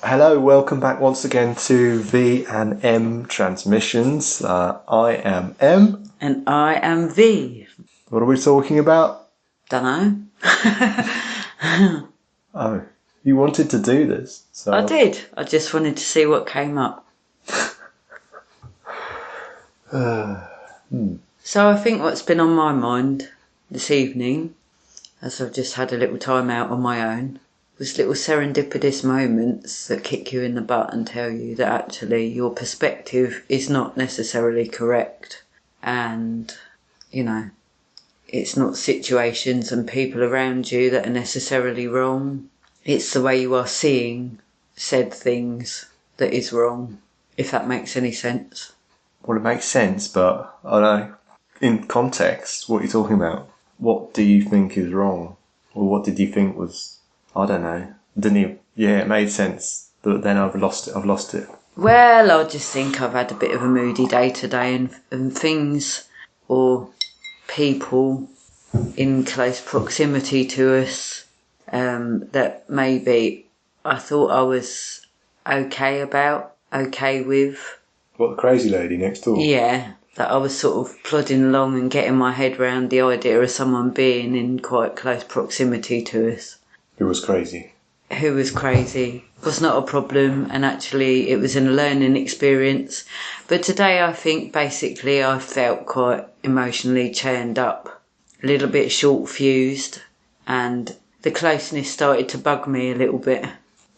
Hello, welcome back once again to V&M Transmissions. I am M. And I am V. What are we talking about? Dunno. Oh, you wanted to do this. So I did. I just wanted to see what came up. So I think what's been on my mind this evening, as I've just had a little time out on my own, was little serendipitous moments that kick you in the butt and tell you that actually your perspective is not necessarily correct. And, it's not situations and people around you that are necessarily wrong. It's the way you are seeing said things that is wrong, if that makes any sense. Well, it makes sense, but I don't know. In context, what are you talking about? What do you think is wrong? Or what did you think was... I don't know. It made sense, but then I've lost it. Well, I just think I've had a bit of a moody day today, and things or people in close proximity to us that maybe I thought I was okay with. What, the crazy lady next door? Yeah, that I was sort of plodding along and getting my head round the idea of someone being in quite close proximity to us. Who was crazy? Who was crazy was not a problem, and actually it was a learning experience. But today I think basically I felt quite emotionally churned up, a little bit short-fused, and the closeness started to bug me a little bit.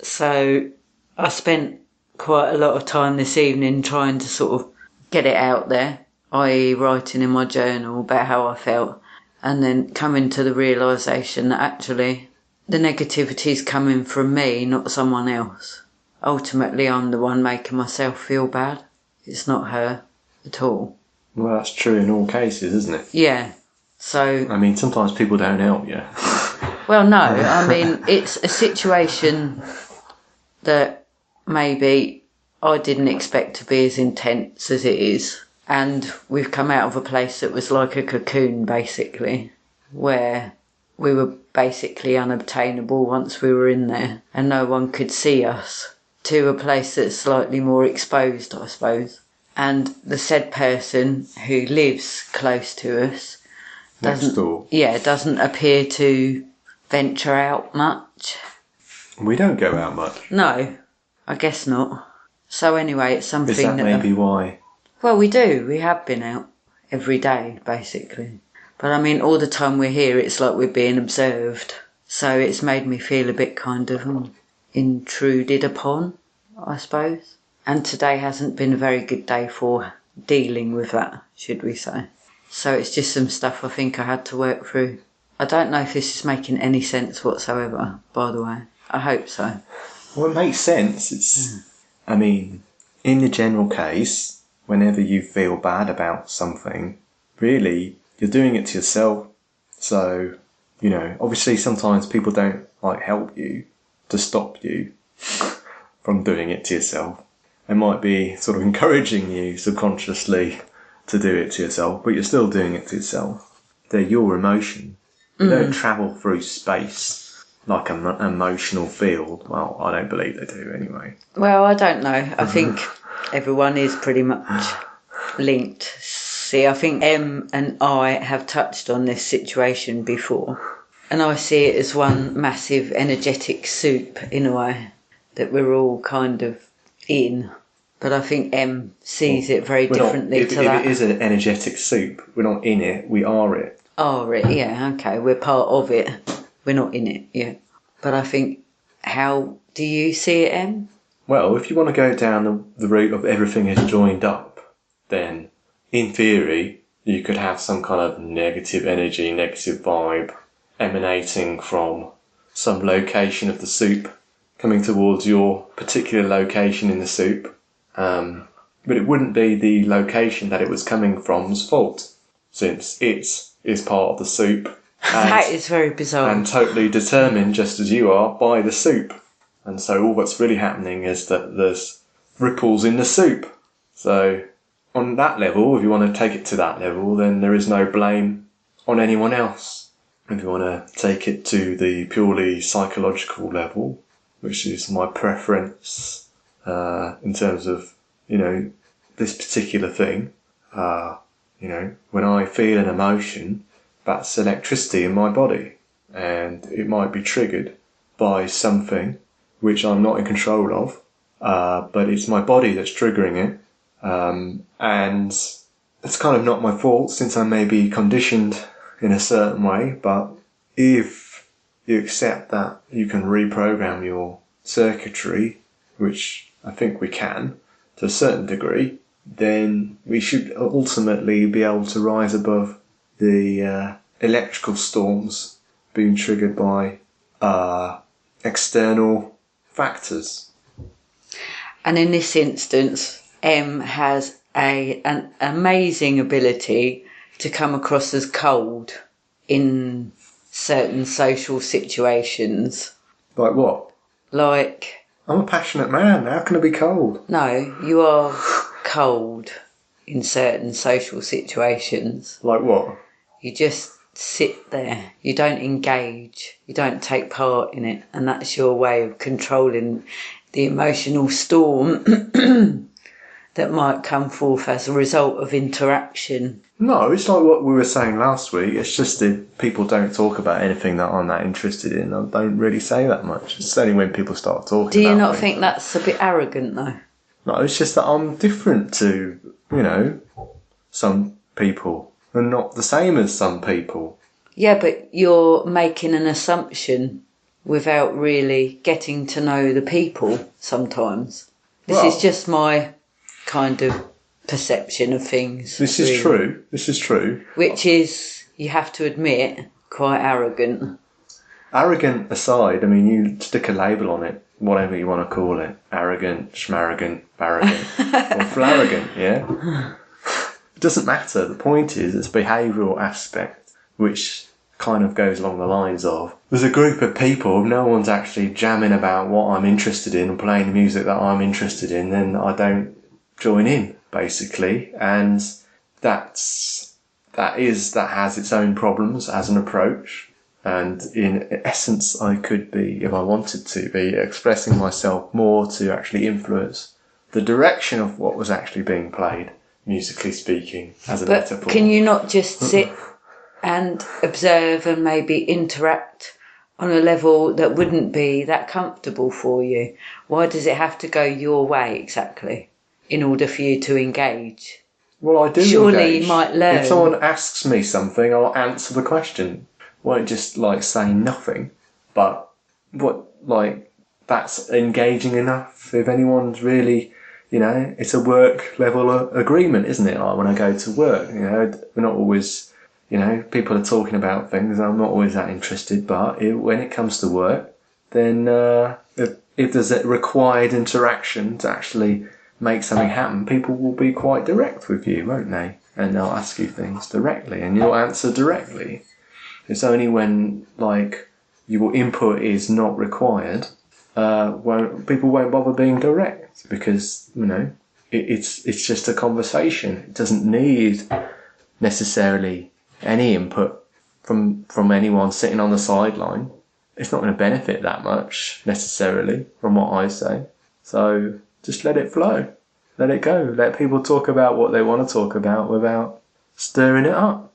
So I spent quite a lot of time this evening trying to sort of get it out there, i.e. writing in my journal about how I felt, and then coming to the realisation that actually the negativity is coming from me, not someone else. Ultimately, I'm the one making myself feel bad. It's not her at all. Well, that's true in all cases, isn't it? Yeah. So... I mean, sometimes people don't help you. Well, no. I mean, it's a situation that maybe I didn't expect to be as intense as it is. And we've come out of a place that was like a cocoon, basically, where we were basically unobtainable once we were in there and no one could see us, to a place that's slightly more exposed, I suppose. And the said person who lives close to us doesn't appear to venture out much. We don't go out much. No, I guess not. So anyway, it's something Is that maybe why? Well, we do. We have been out every day, basically. But I mean, all the time we're here, it's like we're being observed. So it's made me feel a bit kind of intruded upon, I suppose. And today hasn't been a very good day for dealing with that, should we say. So it's just some stuff I think I had to work through. I don't know if this is making any sense whatsoever, by the way. I hope so. Well, it makes sense. I mean, in the general case, whenever you feel bad about something, really, you're doing it to yourself. So, obviously sometimes people don't help you to stop you from doing it to yourself. They might be sort of encouraging you subconsciously to do it to yourself, but you're still doing it to yourself. They're your emotion. They don't travel through space like an emotional field. Well, I don't believe they do anyway. Well, I don't know. I think everyone is pretty much linked. See, I think M and I have touched on this situation before, and I see it as one massive energetic soup in a way that we're all kind of in. But I think M sees it very differently to that. If it is an energetic soup, we're not in it, we are it. Are it, yeah, okay. We're part of it. We're not in it yet. But I think, how do you see it, M? Well, if you want to go down the route of everything is joined up, then in theory, you could have some kind of negative energy, negative vibe emanating from some location of the soup coming towards your particular location in the soup. But it wouldn't be the location that it was coming from's fault, since it is part of the soup. That is very bizarre. And totally determined, just as you are, by the soup. And so all that's really happening is that there's ripples in the soup. So on that level, if you want to take it to that level, then there is no blame on anyone else. If you want to take it to the purely psychological level, which is my preference in terms of, this particular thing. When I feel an emotion, that's electricity in my body, and it might be triggered by something which I'm not in control of, but it's my body that's triggering it, and it's kind of not my fault since I may be conditioned in a certain way, but if you accept that you can reprogram your circuitry, which I think we can to a certain degree, then we should ultimately be able to rise above the electrical storms being triggered by external factors. And in this instance, M has an amazing ability to come across as cold in certain social situations. Like what? Like... I'm a passionate man. How can I be cold? No, you are cold in certain social situations. Like what? You just sit there. You don't engage. You don't take part in it. And that's your way of controlling the emotional storm that might come forth as a result of interaction. No, it's like what we were saying last week. It's just that people don't talk about anything that I'm that interested in. I don't really say that much. It's only when people start talking about Do you not things. think that's a bit arrogant, though? No, it's just that I'm different to, some people. And not the same as some people. Yeah, but you're making an assumption without really getting to know the people sometimes. This is just my kind of perception of things. This is true. This is true. Which is, you have to admit, quite arrogant. Arrogant aside, you stick a label on it, whatever you want to call it. Arrogant, schmarrogant, barrogant, or flarrogant, yeah? It doesn't matter. The point is, it's a behavioural aspect, which kind of goes along the lines of, there's a group of people, no one's actually jamming about what I'm interested in and playing the music that I'm interested in, then I don't join in, basically. And that has its own problems as an approach. And in essence, I could be, if I wanted to be, expressing myself more to actually influence the direction of what was actually being played, musically speaking, as a metaphor. But can you not just sit and observe and maybe interact on a level that wouldn't be that comfortable for you? Why does it have to go your way exactly in order for you to engage? Well, I do Surely engage. you might learn. If someone asks me something, I'll answer the question. Won't just say nothing, but that's engaging enough. If anyone's really, it's a work level agreement, isn't it? Like when I go to work, we're not always, people are talking about things. I'm not always that interested, but when it comes to work, then if there's a required interaction to actually make something happen, people will be quite direct with you, won't they? And they'll ask you things directly, and you'll answer directly. It's only when your input is not required, people won't bother being direct, because it's just a conversation. It doesn't need necessarily any input from anyone sitting on the sideline. It's not going to benefit that much necessarily from what I say. So just let it flow, let it go, let people talk about what they want to talk about without stirring it up.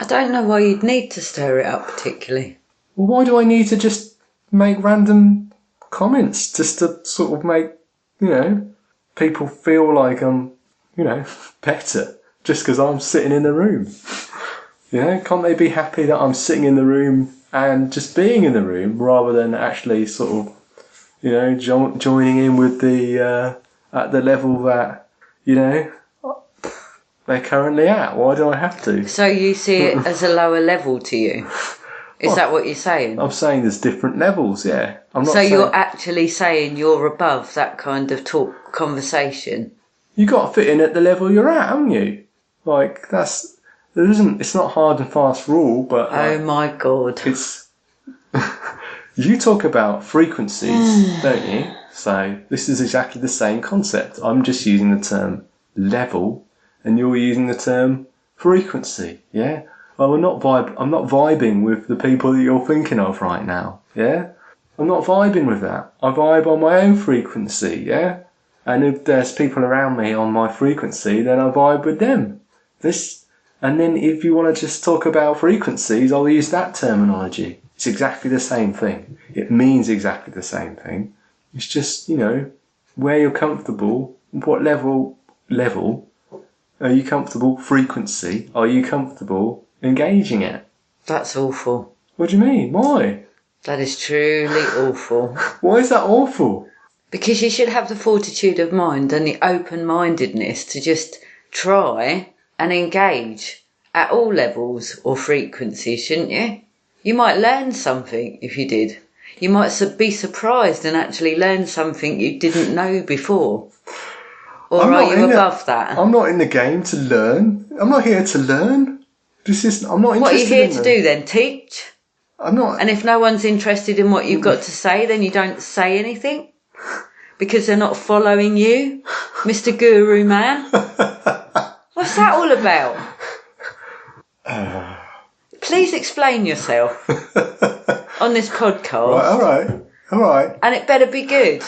I don't know why you'd need to stir it up particularly. Well, why do I need to just make random comments just to sort of make, people feel like I'm, better just because I'm sitting in the room? Can't they be happy that I'm sitting in the room and just being in the room rather than actually sort of, joining in with the, at the level that, they're currently at? Why do I have to? So you see it as a lower level to you? Is that what you're saying? I'm saying there's different levels, yeah. I'm not so saying... you're actually saying you're above that kind of conversation? You got to fit in at the level you're at, haven't you? It's not hard and fast rule, but... oh my God. It's... You talk about frequencies, don't you? So this is exactly the same concept. I'm just using the term level, and you're using the term frequency, yeah? Well, I'm not vibing with the people that you're thinking of right now, yeah? I'm not vibing with that. I vibe on my own frequency, yeah? And if there's people around me on my frequency, then I vibe with them. And then if you want to just talk about frequencies, I'll use that terminology. It's exactly the same thing. It means exactly the same thing. It's just, where you're comfortable, what level are you comfortable? Frequency, are you comfortable engaging it? That's awful. What do you mean? Why? That is truly awful. Why is that awful? Because you should have the fortitude of mind and the open-mindedness to just try and engage at all levels or frequencies, shouldn't you? You might learn something if you did. You might be surprised and actually learn something you didn't know before. Or are you above that? I'm not in the game to learn. I'm not here to learn. I'm not interested in What are you here to do then? Teach? I'm not. And if no one's interested in what you've got to say, then you don't say anything? Because they're not following you, Mr. Guru Man? What's that all about? Please explain yourself on this podcast. Right, all right. And it better be good.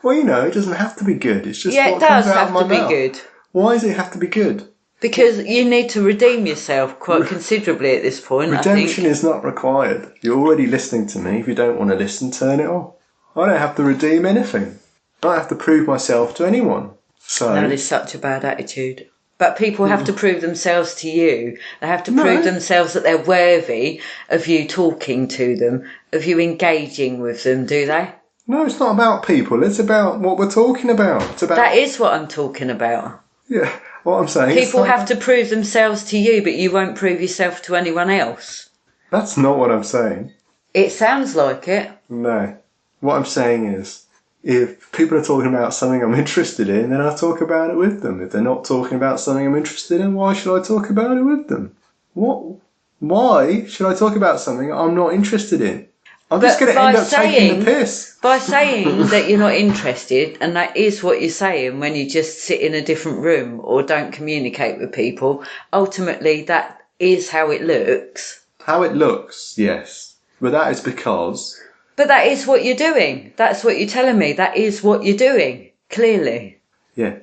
Well, it doesn't have to be good. It's just it what does comes out have of my to be mouth. good. Why does it have to be good? Because you need to redeem yourself quite considerably at this point. Redemption is not required. You're already listening to me. If you don't want to listen, turn it off. I don't have to redeem anything. I don't have to prove myself to anyone. So that is such a bad attitude. But people have to prove themselves to you. They have to prove themselves that they're worthy of you talking to them, of you engaging with them, do they? No, it's not about people. It's about what we're talking about. It's about... That is what I'm talking about. Yeah, what I'm saying. People have to prove themselves to you, but you won't prove yourself to anyone else. That's not what I'm saying. It sounds like it. No. What I'm saying is, if people are talking about something I'm interested in, then I'll talk about it with them. If they're not talking about something I'm interested in, why should I talk about it with them? What? Why should I talk about something I'm not interested in? I'm just going to end up taking the piss. By saying that you're not interested, and that is what you're saying when you just sit in a different room or don't communicate with people, ultimately that is how it looks. How it looks, yes. But that is because... But that is what you're doing. That's what you're telling me. That is what you're doing, clearly. Yeah.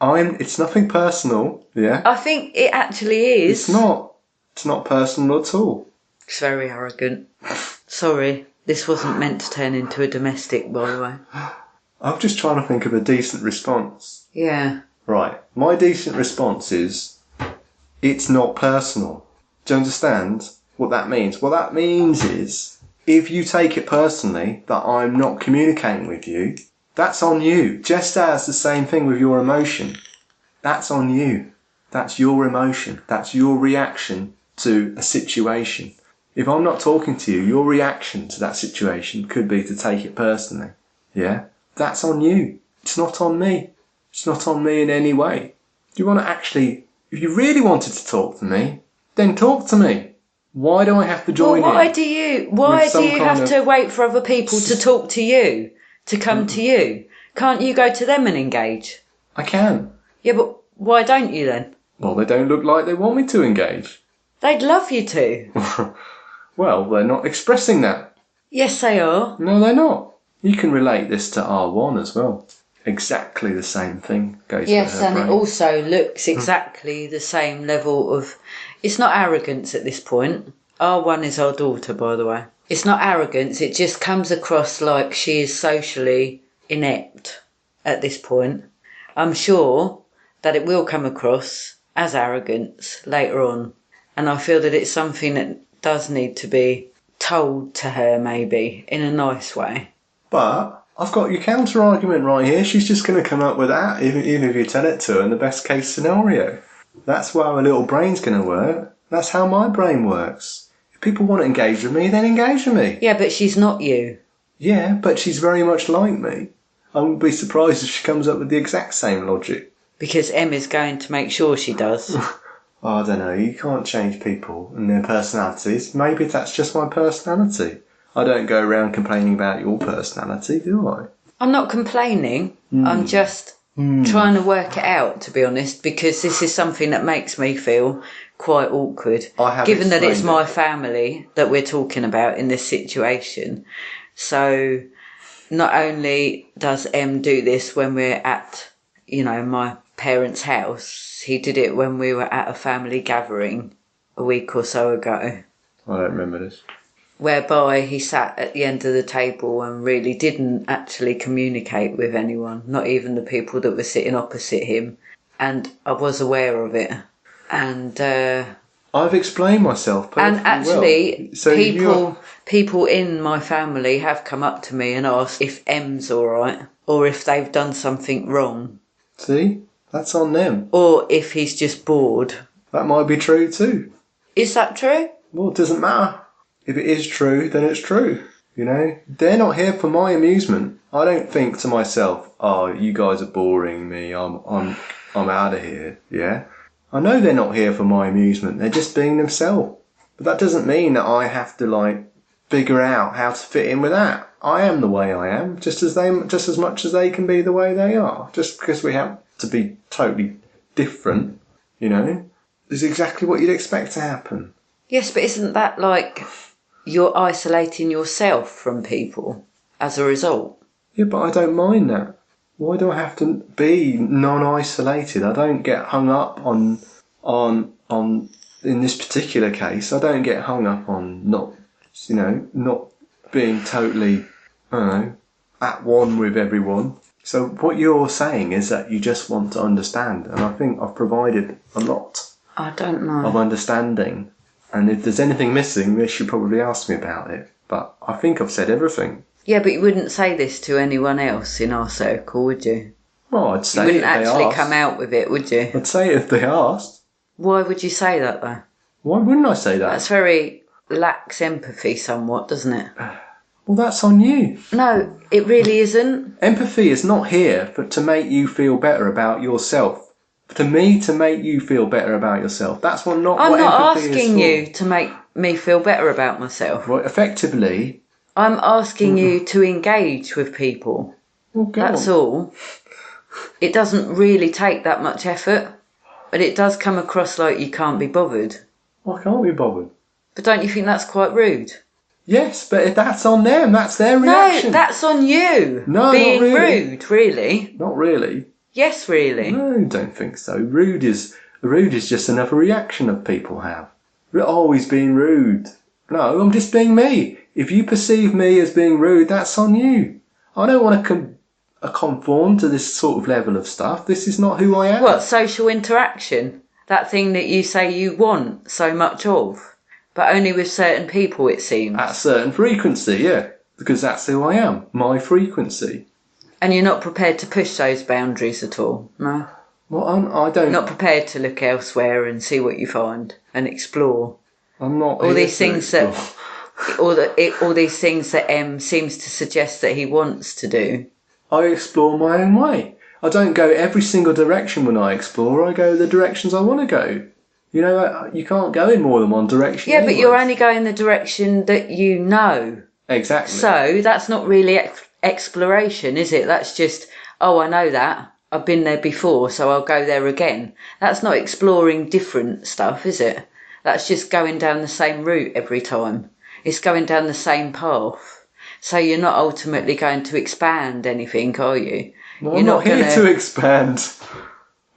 It's nothing personal, yeah? I think it actually is. It's not. It's not personal at all. It's very arrogant. Sorry. This wasn't meant to turn into a domestic, by the way. I'm just trying to think of a decent response. Yeah. Right. My decent response is, it's not personal. Do you understand what that means? What that means is, if you take it personally that I'm not communicating with you, that's on you. Just as the same thing with your emotion. That's on you. That's your emotion. That's your reaction to a situation. If I'm not talking to you, your reaction to that situation could be to take it personally. Yeah? That's on you. It's not on me. It's not on me in any way. Do you want to actually, if you really wanted to talk to me, then talk to me. Why do I have to join in? Why do you have to wait for other people to talk to you, to come to you? Can't you go to them and engage? I can. Yeah, but why don't you then? Well, they don't look like they want me to engage. They'd love you to. Well, they're not expressing that. Yes, they are. No, they're not. You can relate this to R1 as well. Exactly the same thing goes for her brain. It also looks exactly the same level of... It's not arrogance at this point. R1 is our daughter, by the way. It's not arrogance. It just comes across like she is socially inept at this point. I'm sure that it will come across as arrogance later on. And I feel that it's something that does need to be told to her, maybe, in a nice way. But I've got your counter argument right here. She's just going to come up with that, even if you tell it to her in the best case scenario. That's how her little brain's going to work. That's how my brain works. If people want to engage with me, then engage with me. Yeah, but she's not you. Yeah, but she's very much like me. I wouldn't be surprised if she comes up with the exact same logic. Because Emma's going to make sure she does. I don't know, you can't change people and their personalities. Maybe that's just my personality. I don't go around complaining about your personality, do I? I'm not complaining. I'm just trying to work it out, to be honest, because this is something that makes me feel quite awkward. Given that it's my family that we're talking about in this situation. So not only does M do this when we're at, my parents' house, he did it when we were at a family gathering a week or so ago. I don't remember this. Whereby he sat at the end of the table and really didn't actually communicate with anyone, not even the people that were sitting opposite him. And I was aware of it. And I've explained myself perfectly and actually, well. So people in my family have come up to me and asked if M's all right, or if they've done something wrong. See? That's on them. Or if he's just bored. That might be true too. Is that true? Well, it doesn't matter. If it is true, then it's true. They're not here for my amusement. I don't think to myself, "Oh, you guys are boring me. I'm out of here." Yeah. I know they're not here for my amusement. They're just being themselves. But that doesn't mean that I have to figure out how to fit in with that. I am the way I am, just as much as they can be the way they are. Just because we have to be totally different, is exactly what you'd expect to happen. Yes, but isn't that like you're isolating yourself from people as a result? Yeah, but I don't mind that. Why do I have to be non-isolated? I don't get hung up on in this particular case, I don't get hung up on not being totally, at one with everyone. So what you're saying is that you just want to understand, and I think I've provided a lot I don't know. of understanding. And if there's anything missing, they should probably ask me about it. But I think I've said everything. Yeah, but you wouldn't say this to anyone else in our circle, would you? Well, I'd say you wouldn't if they actually asked. Come out with it, would you? I'd say if they asked. Why would you say that, though? Why wouldn't I say that? That's very lacks empathy somewhat, doesn't it? Well, that's on you. No, it really isn't. Empathy is not here to make you feel better about yourself. To make you feel better about yourself. That's what I'm not empathy asking is you to make me feel better about myself. Well, effectively... I'm asking you to engage with people. Well, That's all. It doesn't really take that much effort, but it does come across like you can't be bothered. I can't be bothered. But don't you think that's quite rude? Yes, but if that's on them, that's their reaction. No, that's on you. No, being not really. rude, really. Not really. Yes, really. No, don't think so. Rude is just another reaction that people have. We're always being rude. No, I'm just being me. If you perceive me as being rude, that's on you. I don't want to conform to this sort of level of stuff. This is not who I am. What, social interaction? That thing that you say you want so much of, but only with certain people, it seems. At a certain frequency, yeah. Because that's who I am. My frequency. And you're not prepared to push those boundaries at all, no? Well, I don't... Not prepared to look elsewhere and see what you find and explore. I'm not all these things that all these things that M seems to suggest that he wants to do. I explore my own way. I don't go every single direction when I explore. I go the directions I want to go. You can't go in more than one direction. Yeah, but you're only going the direction that you know. Exactly. So that's not really exploration, is it? That's just, I know that. I've been there before, so I'll go there again. That's not exploring different stuff, is it? That's just going down the same route every time. It's going down the same path. So you're not ultimately going to expand anything, are you? No, you're I'm not here to expand.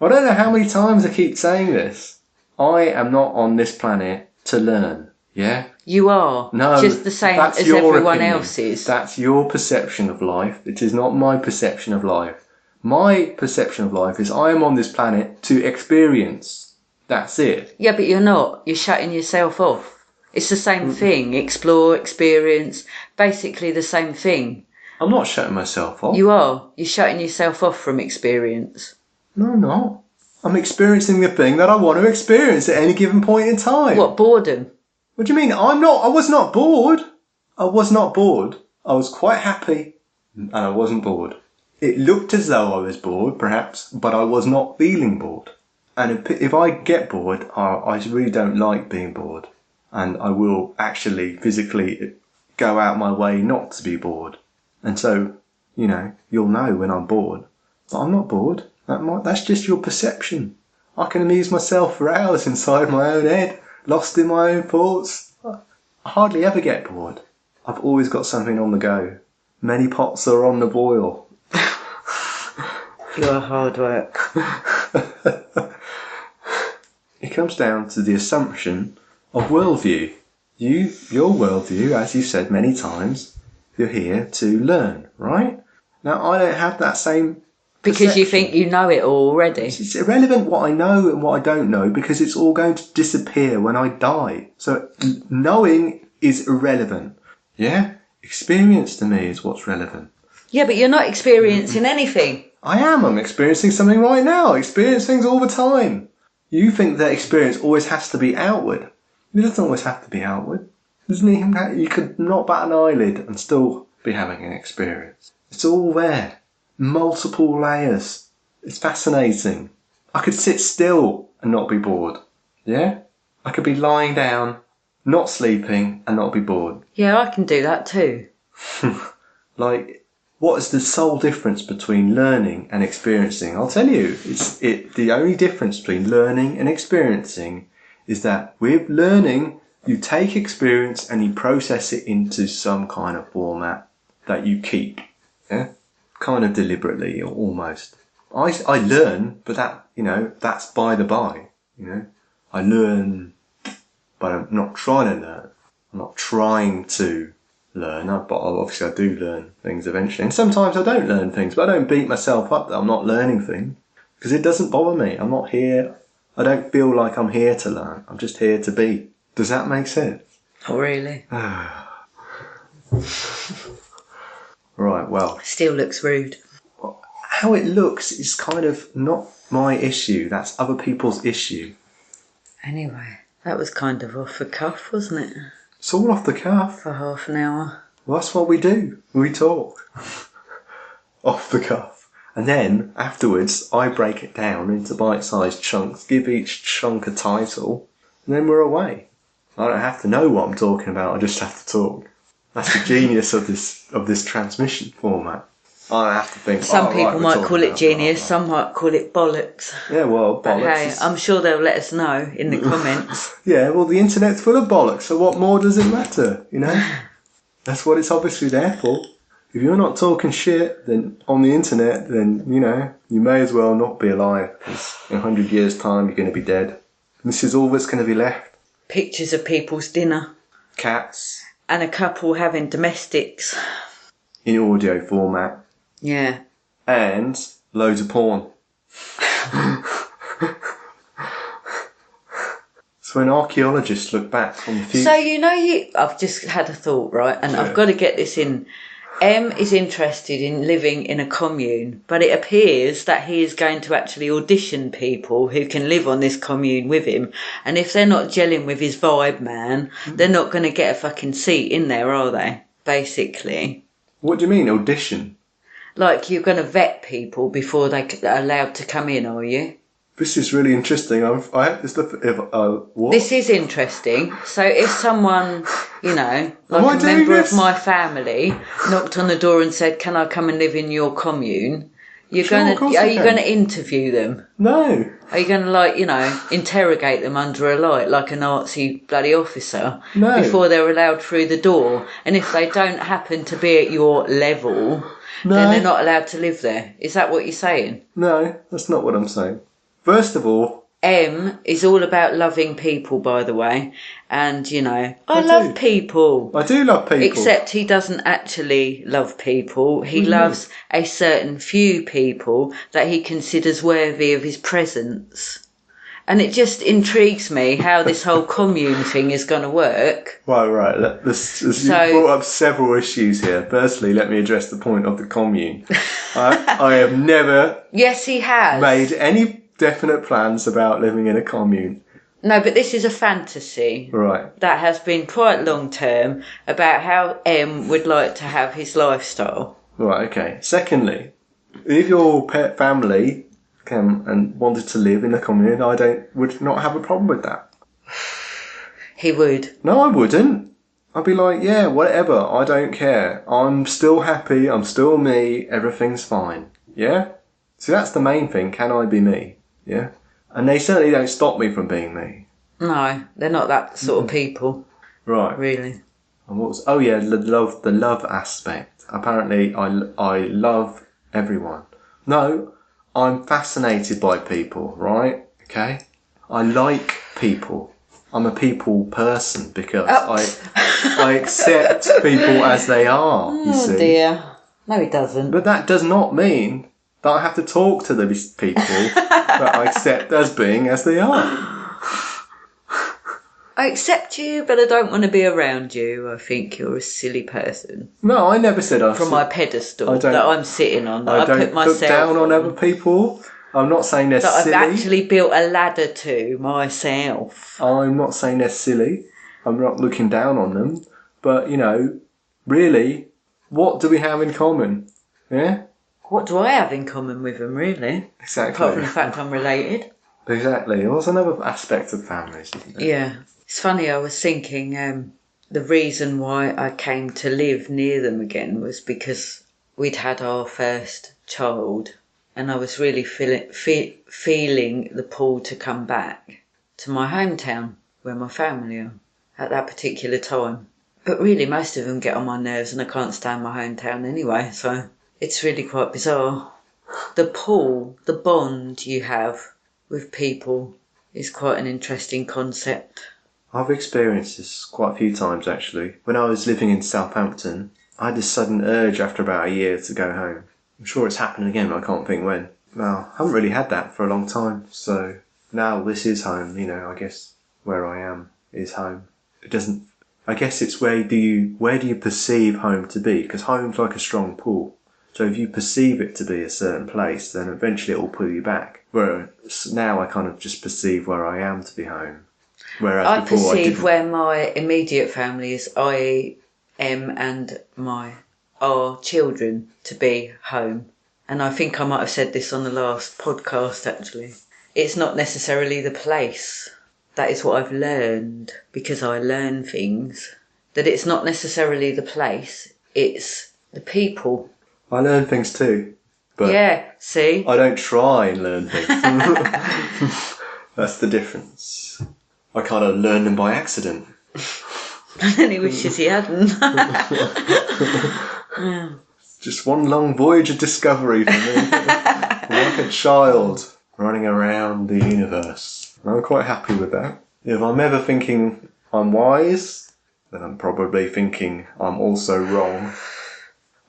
I don't know how many times I keep saying this. I am not on this planet to learn, yeah? You are. No, just the same as your everyone opinion. else is. That's your perception of life. It is not my perception of life. My perception of life is I am on this planet to experience. That's it. Yeah, but you're not. You're shutting yourself off. It's the same thing. Explore, experience, basically the same thing. I'm not shutting myself off. You are. You're shutting yourself off from experience. No, I'm not. I'm experiencing the thing that I want to experience at any given point in time. What, boredom? What do you mean? I was not bored. I was not bored. I was quite happy and I wasn't bored. It looked as though I was bored, perhaps, but I was not feeling bored. And if I get bored, I really don't like being bored. And I will actually physically go out my way not to be bored. And so, you'll know when I'm bored. But I'm not bored. That's just your perception. I can amuse myself for hours inside my own head, lost in my own thoughts. I hardly ever get bored. I've always got something on the go. Many pots are on the boil. You're hard work. It comes down to the assumption of worldview. Your worldview, as you said many times, you're here to learn, right? Now, I don't have that same Because you perception. think you know it all already. It's irrelevant what I know and what I don't know because it's all going to disappear when I die. So knowing is irrelevant. Yeah? Experience to me is what's relevant. Yeah, but you're not experiencing anything. I am. I'm experiencing something right now. I experience things all the time. You think that experience always has to be outward. It doesn't always have to be outward. Doesn't even you could not bat an eyelid and still be having an experience. It's all there. Multiple layers. It's fascinating. I could sit still and not be bored. Yeah? I could be lying down, not sleeping, and not be bored. Yeah, I can do that too. Like, what is the sole difference between learning and experiencing? I'll tell you, the only difference between learning and experiencing is that with learning, you take experience and you process it into some kind of format that you keep. Yeah? Kind of deliberately, or almost. I learn, but that's by the by. I learn, but I'm not trying to learn. I'm not trying to learn, but obviously I do learn things eventually. And sometimes I don't learn things, but I don't beat myself up that I'm not learning things because it doesn't bother me. I'm not here. I don't feel like I'm here to learn. I'm just here to be. Does that make sense? Not really. Right, well. Still looks rude. How it looks is kind of not my issue. That's other people's issue. Anyway, that was kind of off the cuff, wasn't it? It's all off the cuff. For half an hour. Well, that's what we do. We talk. Off the cuff. And then, afterwards, I break it down into bite-sized chunks, give each chunk a title, and then we're away. I don't have to know what I'm talking about, I just have to talk. That's the genius of this transmission format. I don't have to think. Some people might call it genius, some might call it bollocks. Yeah, well, bollocks. But hey, I'm sure they'll let us know in the comments. Yeah, well, the internet's full of bollocks, so what more does it matter, That's what it's obviously there for. If you're not talking shit then on the internet, then, you may as well not be alive, because in 100 years' time you're going to be dead. And this is all that's going to be left. Pictures of people's dinner. Cats. And a couple having domestics. In audio format. Yeah. And loads of porn. So when archaeologists look back on the future... So, I've just had a thought, right? And I've got to get this in. M is interested in living in a commune, but it appears that he is going to actually audition people who can live on this commune with him. And if they're not gelling with his vibe, man, they're not going to get a fucking seat in there, are they? Basically. What do you mean, audition? Like, you're going to vet people before they're allowed to come in, are you? This is really interesting. What? This is interesting. So if someone, like a doing member this? of my family knocked on the door and said, "Can I come and live in your commune?" Are you going to interview them? No. Are you going to interrogate them under a light like a Nazi bloody officer? No. Before they're allowed through the door? And if they don't happen to be at your level, then they're not allowed to live there. Is that what you're saying? No, that's not what I'm saying. First of all... M is all about loving people, by the way. And, I love people. I do love people. Except he doesn't actually love people. He loves a certain few people that he considers worthy of his presence. And it just intrigues me how this whole commune thing is going to work. Right. You brought up several issues here. Firstly, let me address the point of the commune. I have never... Yes, he has. ...made any definite plans about living in a commune. No, but this is a fantasy. Right. That has been quite long term about how M would like to have his lifestyle. Right, okay. Secondly, if your pet family came and wanted to live in a commune, would not have a problem with that. He would. No, I wouldn't. I'd be like, yeah, whatever, I don't care. I'm still happy, I'm still me, everything's fine. Yeah? So that's the main thing, can I be me? Yeah? And they certainly don't stop me from being me. No, they're not that sort of people. Right. Really. And what was? Oh yeah, the love aspect. Apparently, I love everyone. No, I'm fascinated by people. Right? Okay. I like people. I'm a people person because I accept people as they are. You see. Oh dear. No, it doesn't. But that does not mean that I have to talk to these people that I accept as being as they are. I accept you, but I don't want to be around you. I think you're a silly person. No, I never said I From my pedestal that I'm sitting on, that I don't put myself look down on other people. I'm not saying they're that silly. I've actually built a ladder to myself. I'm not saying they're silly. I'm not looking down on them. But, really, what do we have in common? Yeah? What do I have in common with them, really? Exactly. Apart from the fact I'm related. Exactly. Well, there's another aspect of families, isn't there? Yeah. It's funny, I was thinking the reason why I came to live near them again was because we'd had our first child and I was really feeling the pull to come back to my hometown where my family are at that particular time. But really, most of them get on my nerves and I can't stand my hometown anyway, so it's really quite bizarre. The pull, the bond you have with people is quite an interesting concept. I've experienced this quite a few times, actually. When I was living in Southampton, I had this sudden urge after about a year to go home. I'm sure it's happened again, but I can't think when. Well, I haven't really had that for a long time, so now this is home, I guess where I am is home. It doesn't... I guess it's where do you perceive home to be? Because home's like a strong pull. So if you perceive it to be a certain place, then eventually it will pull you back. Whereas now I kind of just perceive where I am to be home. Whereas I before perceive where my immediate family is, I am and our children to be home. And I think I might have said this on the last podcast actually. It's not necessarily the place. That is what I've learned, because I learn things, that it's not necessarily the place, it's the people. I learn things too. But yeah, see? I don't try and learn things. That's the difference. I kind of learn them by accident. And he wishes he hadn't. Just one long voyage of discovery for me. I'm like a child running around the universe. I'm quite happy with that. If I'm ever thinking I'm wise, then I'm probably thinking I'm also wrong.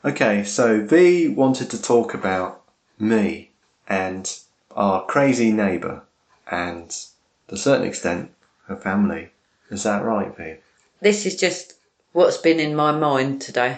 Okay, so V wanted to talk about me and our crazy neighbour and, to a certain extent, her family. Is that right, V? This is just what's been in my mind today.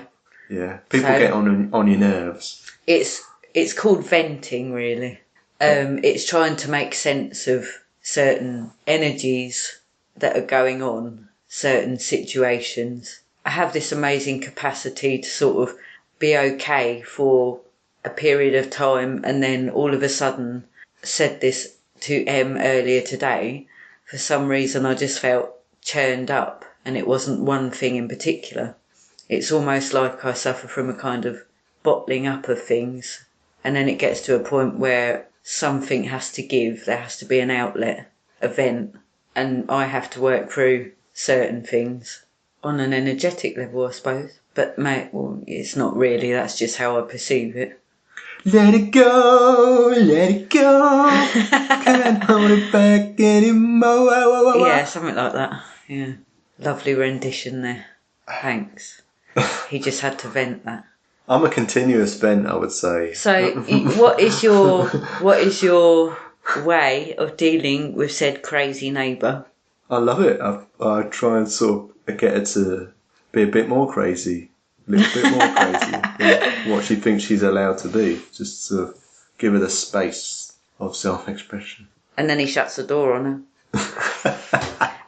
Yeah, people get on your nerves. It's called venting, really. It's trying to make sense of certain energies that are going on, certain situations. I have this amazing capacity to sort of be okay for a period of time, and then all of a sudden, said this to Em earlier today, for some reason I just felt churned up, and it wasn't one thing in particular. It's almost like I suffer from a kind of bottling up of things, and then it gets to a point where something has to give, there has to be an outlet, a vent, and I have to work through certain things on an energetic level, I suppose. But it's not really, that's just how I perceive it. Let it go, can't hold it back anymore. Yeah, something like that, yeah. Lovely rendition there. Thanks. He just had to vent that. I'm a continuous vent, I would say. So, what is your way of dealing with said crazy neighbour? I love it. I try and sort of get her to be a bit more crazy, a little bit more crazy than what she thinks she's allowed to be. Just to give her the space of self-expression. And then he shuts the door on her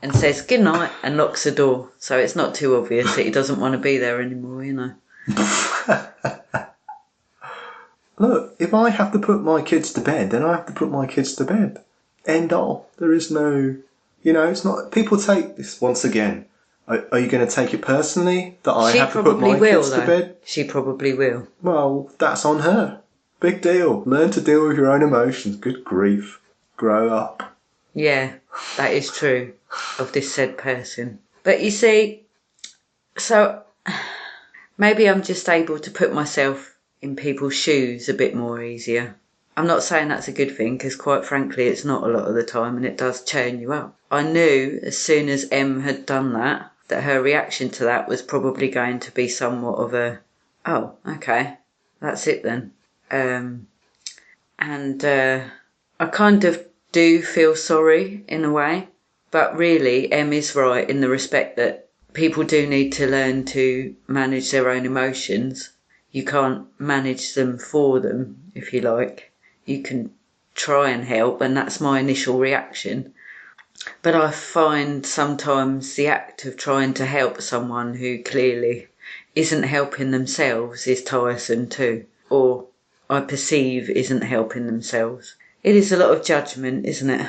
and says good night and locks the door. So it's not too obvious that he doesn't want to be there anymore, Look, if I have to put my kids to bed, then I have to put my kids to bed. End all. There is no... it's not... People take this once again. Are you going to take it personally that I have to put my kids to bed? She probably will. Well, that's on her. Big deal. Learn to deal with your own emotions. Good grief. Grow up. Yeah, that is true of this said person. But you see, So maybe I'm just able to put myself in people's shoes a bit more easier. I'm not saying that's a good thing, because quite frankly it's not a lot of the time, and it does churn you up. I knew as soon as Em had done that her reaction to that was probably going to be somewhat of a, oh, okay, that's it then. I kind of do feel sorry in a way, but really Em is right in the respect that people do need to learn to manage their own emotions. You can't manage them for them, if you like. You can try and help, and that's my initial reaction. But I find sometimes the act of trying to help someone who clearly isn't helping themselves is tiresome too, or I perceive isn't helping themselves. It is a lot of judgment, isn't it?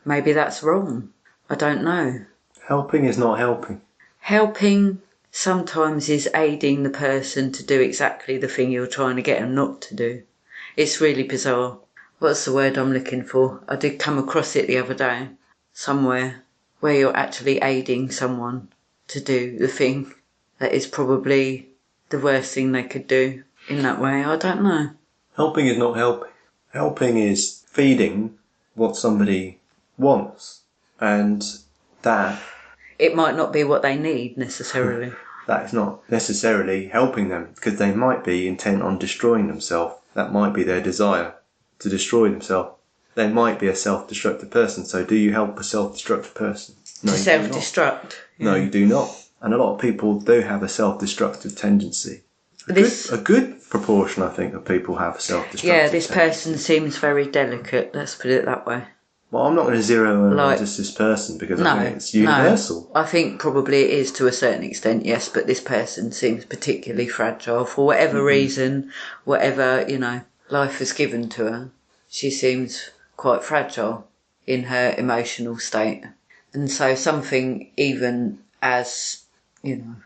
Maybe that's wrong. I don't know. Helping is not helping. Helping sometimes is aiding the person to do exactly the thing you're trying to get them not to do. It's really bizarre. What's the word I'm looking for? I did come across it the other day, somewhere, where you're actually aiding someone to do the thing that is probably the worst thing they could do in that way. I don't know. Helping is not helping. Helping is feeding what somebody wants, and that... It might not be what they need necessarily. That is not necessarily helping them, because they might be intent on destroying themselves. That might be their desire to destroy themselves. They might be a self-destructive person, so do you help a self-destructive person? No, To self-destruct. Yeah. No, you do not. And a lot of people do have a self-destructive tendency. A good proportion, I think, of people have self-destructive Yeah, this tendency. person seems very delicate, let's put it that way. Well, I'm not going to zero in on just this person, because I think it's universal. No, I think probably it is to a certain extent, yes, but this person seems particularly fragile for whatever reason, whatever, life has given to her. She seems quite fragile in her emotional state. And so something even as, kind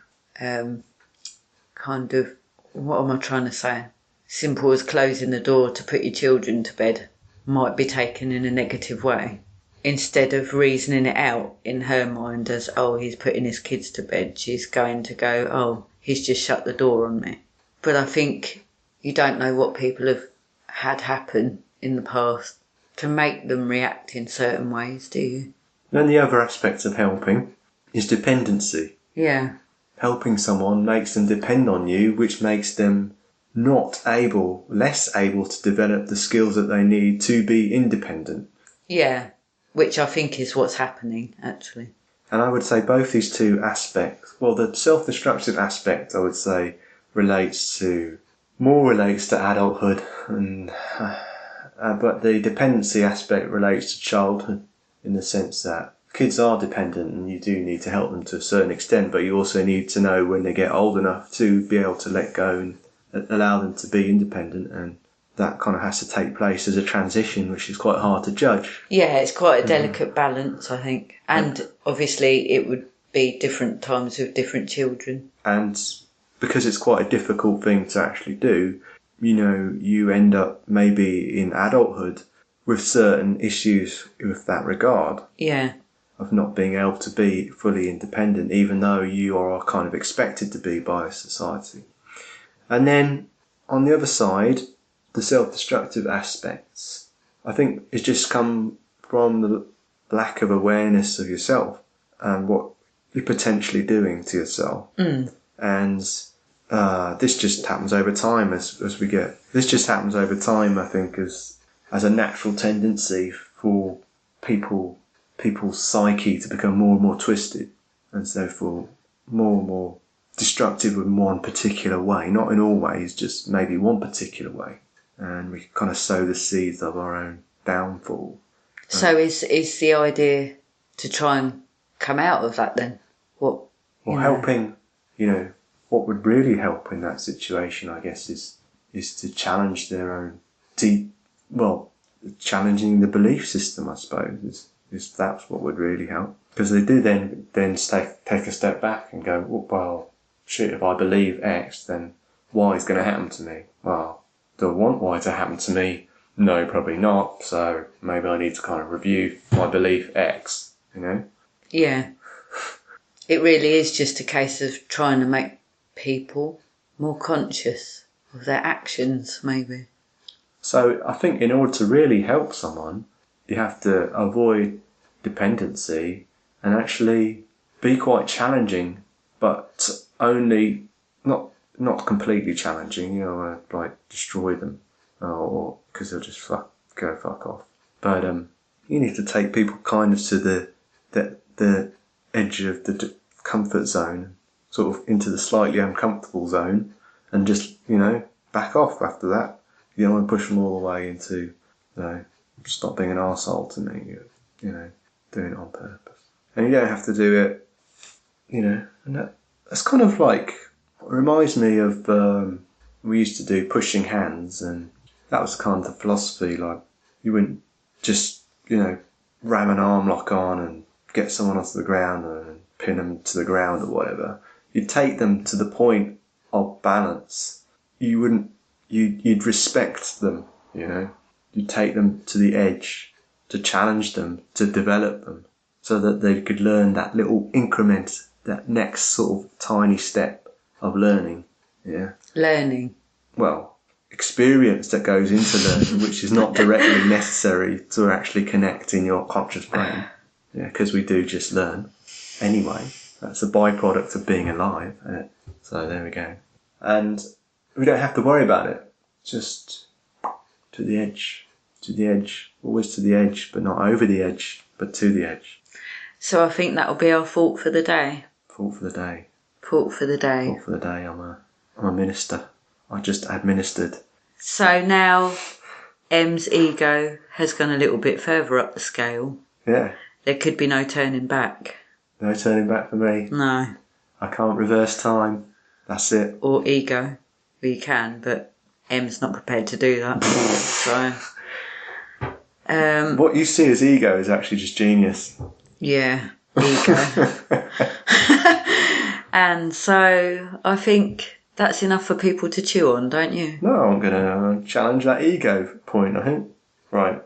of, what am I trying to say? Simple as closing the door to put your children to bed might be taken in a negative way. Instead of reasoning it out in her mind as, oh, he's putting his kids to bed, she's going to go, oh, he's just shut the door on me. But I think you don't know what people have had happen in the past to make them react in certain ways, do you? Then the other aspect of helping is dependency. Yeah. Helping someone makes them depend on you, which makes them less able to develop the skills that they need to be independent. Yeah, which I think is what's happening, actually. And I would say both these two aspects, well, the self-destructive aspect, I would say, relates to adulthood, and but the dependency aspect relates to childhood, in the sense that kids are dependent and you do need to help them to a certain extent, but you also need to know when they get old enough to be able to let go and allow them to be independent, and that kind of has to take place as a transition, which is quite hard to judge. Yeah, it's quite a delicate balance, I think. And obviously it would be different times with different children. And because it's quite a difficult thing to actually do, you end up maybe in adulthood with certain issues with that regard. Yeah. Of not being able to be fully independent, even though you are kind of expected to be by society. And then, on the other side, the self-destructive aspects, I think, it's just come from the lack of awareness of yourself and what you're potentially doing to yourself. And this just happens over time this just happens over time, I think, as a natural tendency for people's psyche to become more and more twisted, and so for more and more destructive in one particular way, not in all ways, just maybe one particular way, and we kind of sow the seeds of our own downfall. So is the idea to try and come out of that then? Helping, what would really help in that situation, I guess, is to challenge their own challenging the belief system, I suppose, is that's what would really help. Because they do then take a step back and go, well, shit, if I believe X, then Y is going to happen to me. Well, do I want Y to happen to me? No, probably not. So maybe I need to kind of review my belief X, Yeah. It really is just a case of trying to make people more conscious of their actions, maybe. So I think in order to really help someone, you have to avoid dependency and actually be quite challenging, but only not completely challenging. You know, like destroy them, or because they'll just fuck off. But you need to take people kind of to the edge of the comfort zone, sort of into the slightly uncomfortable zone, and just back off after that. You don't want to push them all the way into stop being an arsehole to me. Doing it on purpose, and you don't have to do it. And that's kind of like it reminds me of we used to do pushing hands, and that was kind of the philosophy. Like you wouldn't just ram an arm lock on and get someone onto the ground and pin them to the ground or whatever. You'd take them to the point of balance. You'd respect them. You'd take them to the edge, to challenge them, to develop them, so that they could learn that little increment, that next sort of tiny step of learning. Yeah. Learning. Well, experience that goes into learning, which is not directly necessary to actually connect in your conscious brain. Yeah, because we do just learn. Anyway, that's a byproduct of being alive. So there we go. And we don't have to worry about it. Just to the edge. To the edge. Always to the edge, but not over the edge, but to the edge. So I think that'll be our thought for the day. Thought for the day. Thought for the day. Thought for the day. I'm a minister. I just administered. So now M's ego has gone a little bit further up the scale. Yeah. There could be no turning back. No turning back for me. No. I can't reverse time. That's it. Or ego. Well, you can, but M's not prepared to do that. So. What you see as ego is actually just genius. Yeah, ego. And so I think that's enough for people to chew on, don't you? No, I'm going to challenge that ego point, I think. Right.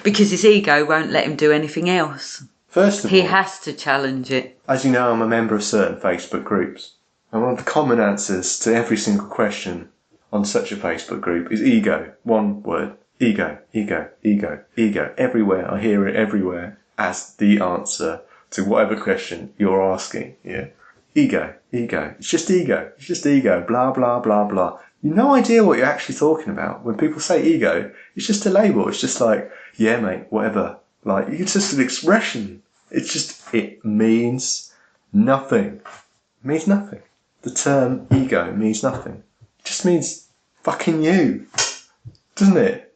Because his ego won't let him do anything else. First of all, he has to challenge it. As you know, I'm a member of certain Facebook groups. And one of the common answers to every single question on such a Facebook group is ego. One word. Ego, ego, ego, ego. Everywhere. I hear it everywhere as the answer to whatever question you're asking. Yeah. Ego, ego. It's just ego. It's just ego. Blah, blah, blah, blah. You've no idea what you're actually talking about. When people say ego, it's just a label. It's just like, yeah, mate, whatever. Like, it's just an expression. It means nothing. It means nothing. The term ego means nothing. It just means fucking you. Doesn't it?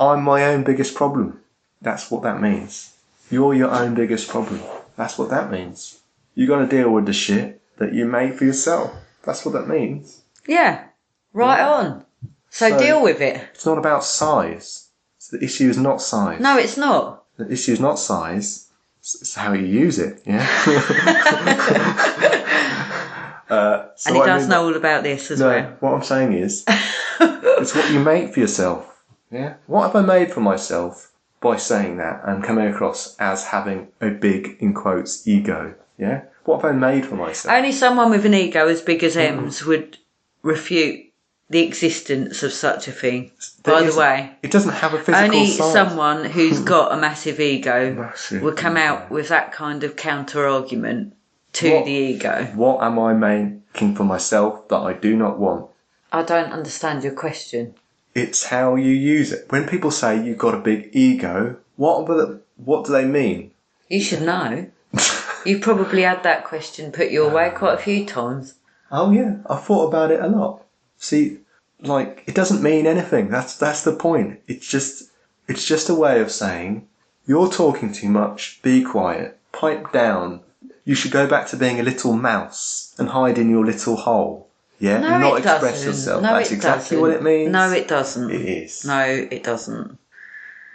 I'm my own biggest problem. That's what that means. You're your own biggest problem. That's what that means. You got to deal with the shit that you made for yourself. That's what that means. Yeah. Right on. So deal with it. It's not about size. The issue is not size. No, it's not. The issue is not size. It's how you use it. Yeah. And he does know all about this as well. What I'm saying is, it's what you make for yourself. Yeah. What have I made for myself by saying that and coming across as having a big, in quotes, ego? Yeah. What have I made for myself? Only someone with an ego as big as M's would refute the existence of such a thing. By the way, it doesn't have a physical only size. Someone who's got a massive ego would come out with that kind of counter argument to the ego. What am I making for myself that I do not want? I don't understand your question. It's how you use it. When people say you've got a big ego, what do they mean? You should know. You've probably had that question put your way quite a few times. Oh yeah, I've thought about it a lot. See, like, it doesn't mean anything. That's the point. It's just a way of saying, you're talking too much, be quiet, pipe down. You should go back to being a little mouse and hide in your little hole. Yeah? No, and not it express doesn't. yourself. No, That's it exactly doesn't. what it means. No, it doesn't. It is. No, it doesn't.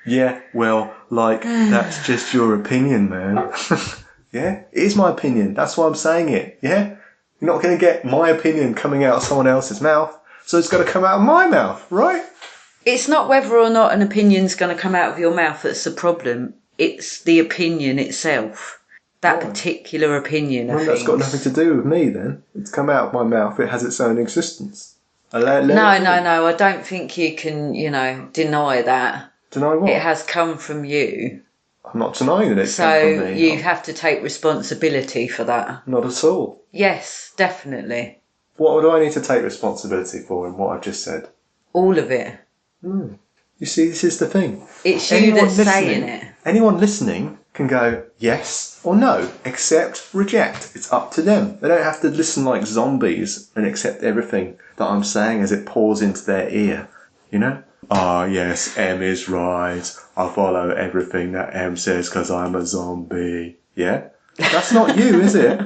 Yeah, well, like, that's just your opinion, man. Yeah? It is my opinion. That's why I'm saying it. Yeah? You're not going to get my opinion coming out of someone else's mouth, so it's got to come out of my mouth, right? It's not whether or not an opinion's going to come out of your mouth that's the problem. It's the opinion itself. that particular opinion of Well, things. that's got nothing to do with me then. It's come out of my mouth. It has its own existence. No, I don't think you can, deny that. Deny what? It has come from you. I'm not denying that it's come from me. So you have to take responsibility for that. Not at all. Yes, definitely. What do I need to take responsibility for in what I've just said? All of it. You see, this is the thing. It's you that's saying it. Anyone listening can go yes or no, accept, reject. It's up to them. They don't have to listen like zombies and accept everything that I'm saying as it pours into their ear. You know? Ah, yes, M is right. I follow everything that M says because I'm a zombie. Yeah? That's not you, is it?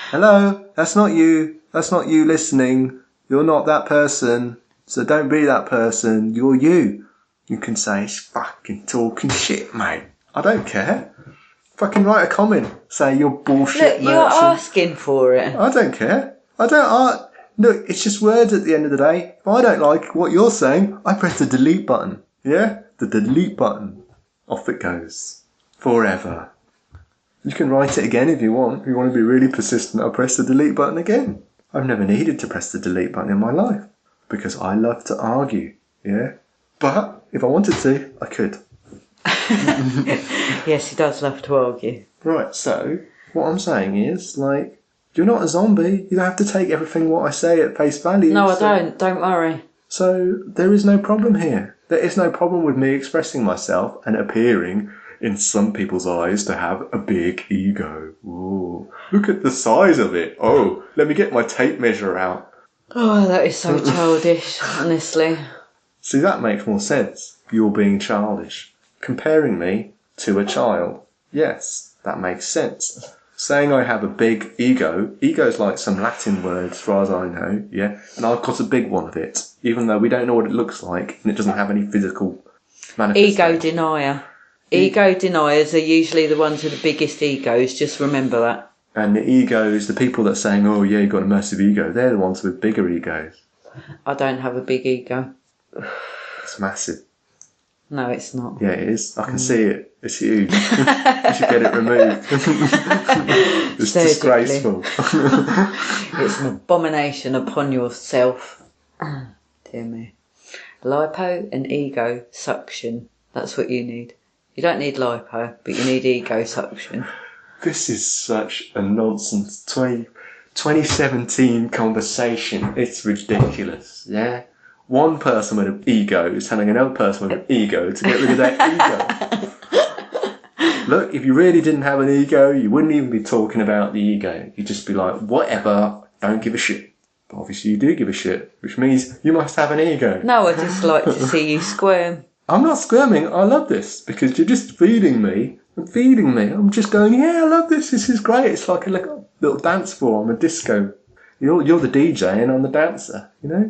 Hello? That's not you. That's not you listening. You're not that person. So don't be that person. You're you. You can say, it's fucking talking shit, mate. I don't care. Fucking write a comment. Say you're bullshit. Look, you're asking for it. I don't care. Look, it's just words at the end of the day. If I don't like what you're saying, I press the delete button. Yeah? The delete button. Off it goes. Forever. You can write it again if you want. If you want to be really persistent, I'll press the delete button again. I've never needed to press the delete button in my life. Because I love to argue. Yeah? But if I wanted to, I could. Yes, he does love to argue. Right, so what I'm saying is, you're not a zombie. You don't have to take everything what I say at face value. No, I don't. Don't worry. So there is no problem here. There is no problem with me expressing myself and appearing, in some people's eyes, to have a big ego. Ooh, look at the size of it. Oh, let me get my tape measure out. Oh, that is so childish, honestly. See, that makes more sense. You're being childish. Comparing me to a child. Yes, that makes sense. Saying I have a big ego. Ego's like some Latin word, as far as I know, yeah? And I've got a big one of it, even though we don't know what it looks like, and it doesn't have any physical manifestation. Ego denier. Ego deniers are usually the ones with the biggest egos, just remember that. And the egos, the people that are saying, oh yeah, you've got a massive ego, they're the ones with bigger egos. I don't have a big ego. It's massive. No, it's not. Yeah, it is. I can see it. It's huge. You should get it removed. It's disgraceful. It's an abomination upon yourself. Dear me. Lipo and ego suction. That's what you need. You don't need lipo, but you need ego suction. This is such a nonsense 2017 conversation. It's ridiculous, yeah? One person with an ego is telling another person with an ego to get rid of their ego. Look, if you really didn't have an ego, you wouldn't even be talking about the ego. You'd just be like, whatever, don't give a shit. But obviously you do give a shit, which means you must have an ego. No, I just like to see you squirm. I'm not squirming, I love this, because you're just feeding me. I'm just going, yeah, I love this, this is great. It's like a little dance floor on a disco. You're the DJ and I'm the dancer, you know?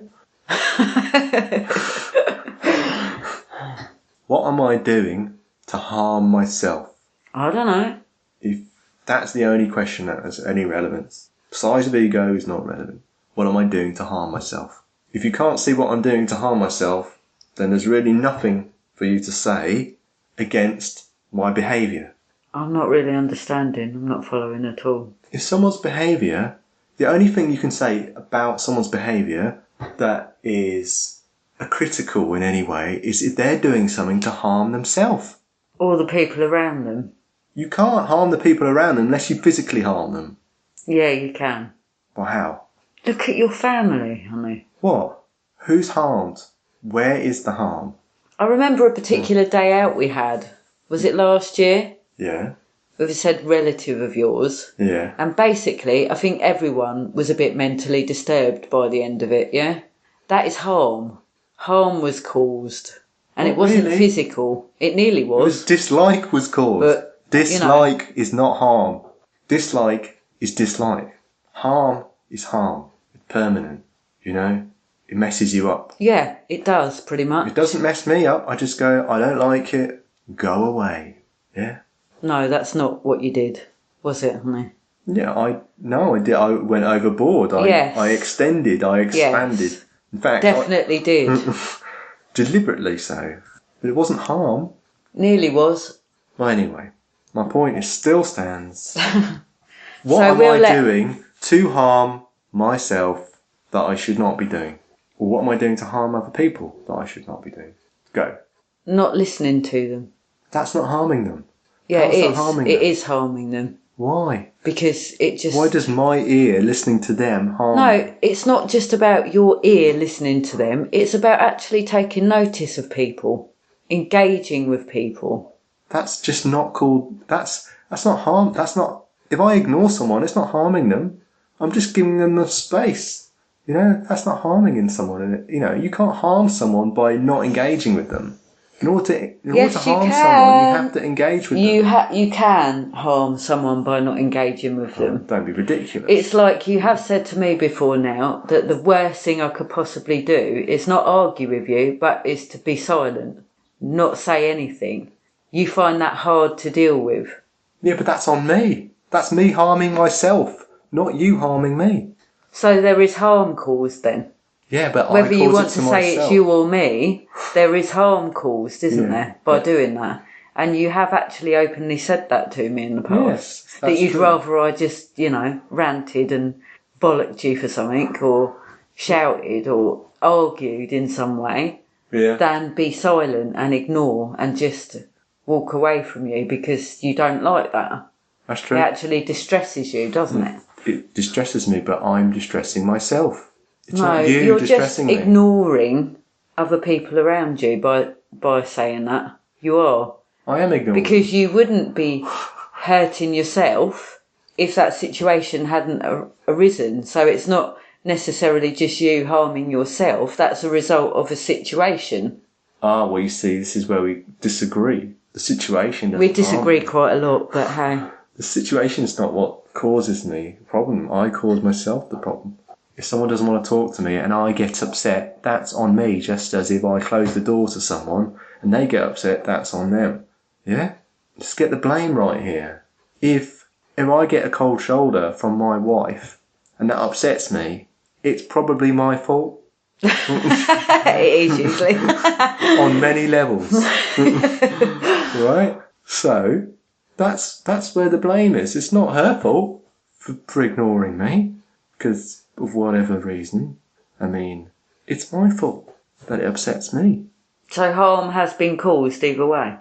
What am I doing to harm myself? I don't know. If that's the only question that has any relevance. Size of ego is not relevant. What am I doing to harm myself? If you can't see what I'm doing to harm myself, then there's really nothing for you to say against my behaviour. I'm not really understanding. I'm not following at all. If someone's behaviour, the only thing you can say about someone's behaviour that is critical in any way is if they're doing something to harm themselves. Or the people around them. You can't harm the people around them unless you physically harm them. Yeah, you can. Well, how? Look at your family, honey. What? Who's harmed? Where is the harm? I remember a particular day out we had. Was it last year? Yeah. With a said relative of yours. Yeah. And basically, I think everyone was a bit mentally disturbed by the end of it, yeah? That is harm. Harm was caused. And it wasn't really? Physical. It nearly was. Dislike was caused. But, dislike is not harm. Dislike is dislike. Harm is harm. It's permanent, you know? It messes you up. Yeah, it does, pretty much. It doesn't mess me up. I just go, I don't like it. Go away. Yeah? No, that's not what you did, was it, honey? Yeah, I did. I went overboard. I extended. I expanded. Yes. In fact, definitely did. Deliberately so. But it wasn't harm. Nearly was. Well, anyway, My point still stands. What So am we'll I doing to harm myself that I should not be doing? Or what am I doing to harm other people that I should not be doing? Go. Not listening to them. That's not harming them. Yeah, How's that harming them? It is harming them. Why? Because it just... Why does my ear listening to them harm me? No, it's not just about your ear listening to them. It's about actually taking notice of people, engaging with people. That's just not called... That's not harm. That's not... If I ignore someone, it's not harming them. I'm just giving them the space. You know, that's not harming in someone. You know, you can't harm someone by not engaging with them. In order to harm someone, you have to engage with them. You can harm someone by not engaging with them. Don't be ridiculous. It's like you have said to me before now that the worst thing I could possibly do is not argue with you, but is to be silent, not say anything. You find that hard to deal with. Yeah, but that's on me. That's me harming myself, not you harming me. So there is harm caused then. Yeah, but whether you want to say myself. It's you or me, there is harm caused, isn't there, by doing that? And you have actually openly said that to me in the past. Yes, that you'd true. rather I just, ranted and bollocked you for something or shouted or argued in some way than be silent and ignore and just walk away from you because you don't like that. That's true. It actually distresses you, doesn't it? It distresses me, but I'm distressing myself. It's no, not you're just me. ignoring other people around you by saying that. You are. I am ignoring. Because you wouldn't be hurting yourself if that situation hadn't arisen. So it's not necessarily just you harming yourself. That's a result of a situation. Well, you see, this is where we disagree. The situation doesn't We disagree harm me. quite a lot, but hey. The situation is not what causes me the problem. I cause myself the problem. If someone doesn't want to talk to me and I get upset, that's on me, just as if I close the door to someone and they get upset, that's on them. Yeah? Just get the blame right here. If I get a cold shoulder from my wife and that upsets me, it's probably my fault. It is usually. On many levels. Right? So, that's where the blame is. It's not her fault for ignoring me, because of whatever reason. I mean, it's my fault that it upsets me. So harm has been caused either way.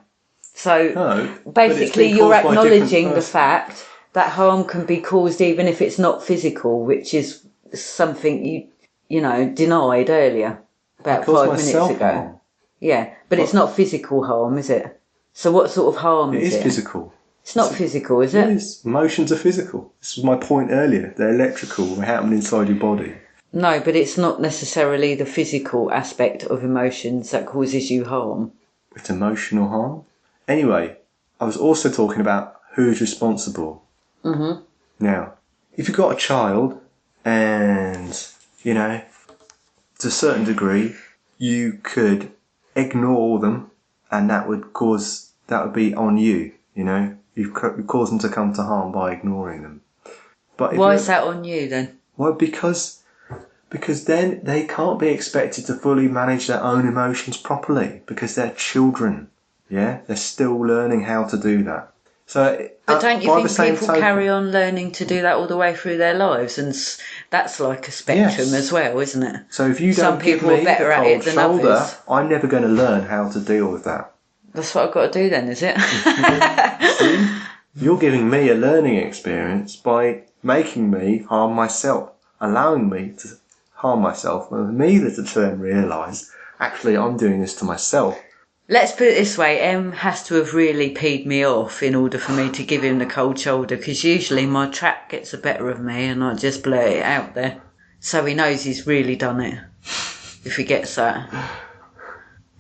So No, basically you're acknowledging the fact that harm can be caused even if it's not physical, which is something you denied earlier, about 5 minutes ago. Harm. Yeah, but it's not physical harm, is it? So what sort of harm is it? It is physical. It's not physical, is it? It is. Emotions are physical. This was my point earlier. They're electrical. They happen inside your body. No, but it's not necessarily the physical aspect of emotions that causes you harm. It's emotional harm. Anyway, I was also talking about who's responsible. Mm-hmm. Now, if you've got a child and, to a certain degree, you could ignore them and that would be on you, You've caused them to come to harm by ignoring them. But why is that on you then? Well, because then they can't be expected to fully manage their own emotions properly because they're children. Yeah, they're still learning how to do that. So, but don't you think people carry on learning to do that all the way through their lives, and that's like a spectrum as well, isn't it? So if you Some don't give people me are better the at cold it than shoulder, others. I'm never going to learn how to deal with that. That's what I've got to do then, is it? See? You're giving me a learning experience by making me harm myself, allowing me to harm myself, and me to then realise, actually, I'm doing this to myself. Let's put it this way, Em has to have really peed me off in order for me to give him the cold shoulder, because usually my trap gets the better of me and I just blurt it out there. So he knows he's really done it, if he gets that.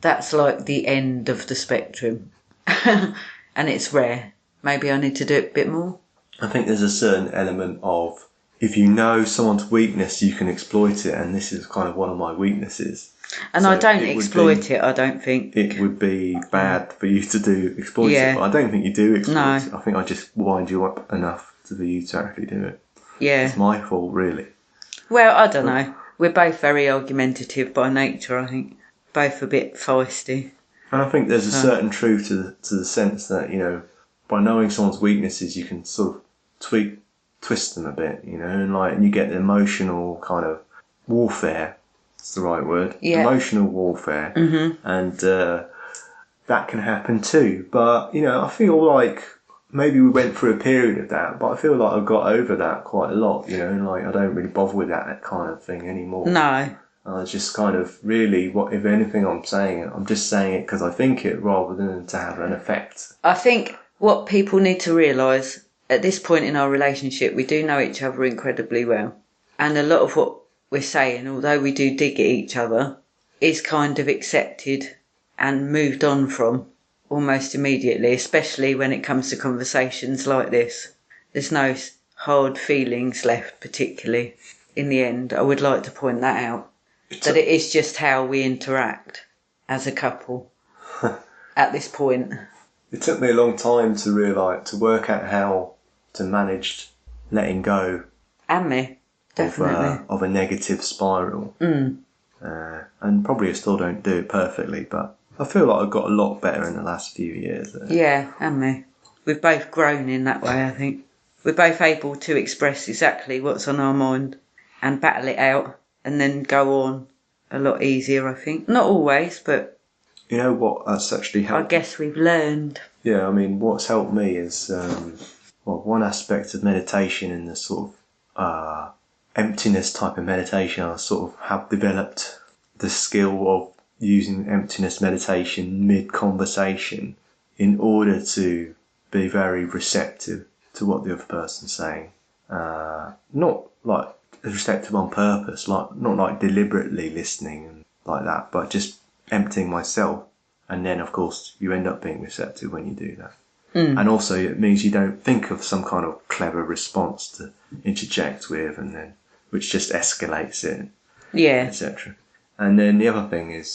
That's like the end of the spectrum. And it's rare. Maybe I need to do it a bit more. I think there's a certain element of, if you know someone's weakness, you can exploit it, and this is kind of one of my weaknesses. And so I don't exploit it, I don't think. It would be bad for you to exploit it, but I don't think you do exploit it. I think I just wind you up enough for you to actually do it. Yeah. It's my fault, really. Well, I don't know. We're both very argumentative by nature, I think. Both a bit feisty. And I think there's a certain truth to the sense that, by knowing someone's weaknesses, you can sort of twist them a bit, you know, and you get the emotional kind of warfare. That's the right word. Yeah. Emotional warfare. Mm-hmm. And that can happen too. But, you know, I feel like maybe we went through a period of that, but I feel like I've got over that quite a lot, you know, and I don't really bother with that kind of thing anymore. No. I just kind of really, if anything I'm saying it, I'm just saying it because I think it rather than to have an effect. I think what people need to realise, at this point in our relationship, we do know each other incredibly well. And a lot of what we're saying, although we do dig at each other, is kind of accepted and moved on from almost immediately, especially when it comes to conversations like this. There's no hard feelings left, particularly in the end. I would like to point that out. That it is just how we interact as a couple at this point. It took me a long time to realise, to work out how to manage letting go. And me, definitely. Of a negative spiral. And probably I still don't do it perfectly, but I feel like I've got a lot better in the last few years. Yeah, and me. We've both grown in that way, I think. We're both able to express exactly what's on our mind and battle it out and then go on a lot easier, I think. Not always, but... You know what? That's actually helped. I guess we've learned. Yeah, I mean, what's helped me is, one aspect of meditation in the sort of emptiness type of meditation, I sort of have developed the skill of using emptiness meditation mid-conversation in order to be very receptive to what the other person's saying. Not like receptive on purpose, not like deliberately listening and like that, but just emptying myself. And then, of course, you end up being receptive when you do that. And also, it means you don't think of some kind of clever response to interject with, and then which just escalates it, etc. And then the other thing is,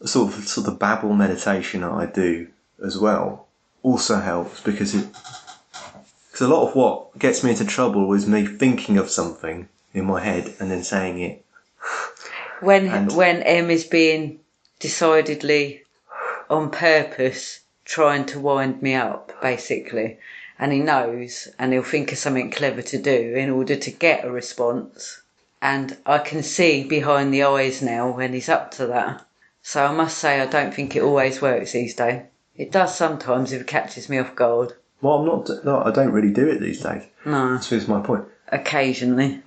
sort of the babble meditation that I do as well also helps because a lot of what gets me into trouble is me thinking of something in my head and then saying it. When M is being decidedly on purpose trying to wind me up, basically, and he knows, and he'll think of something clever to do in order to get a response, and I can see behind the eyes now when he's up to that. So I must say I don't think it always works these days. It does sometimes if it catches me off guard. Well, I don't really do it these days. No. That's my point. Occasionally.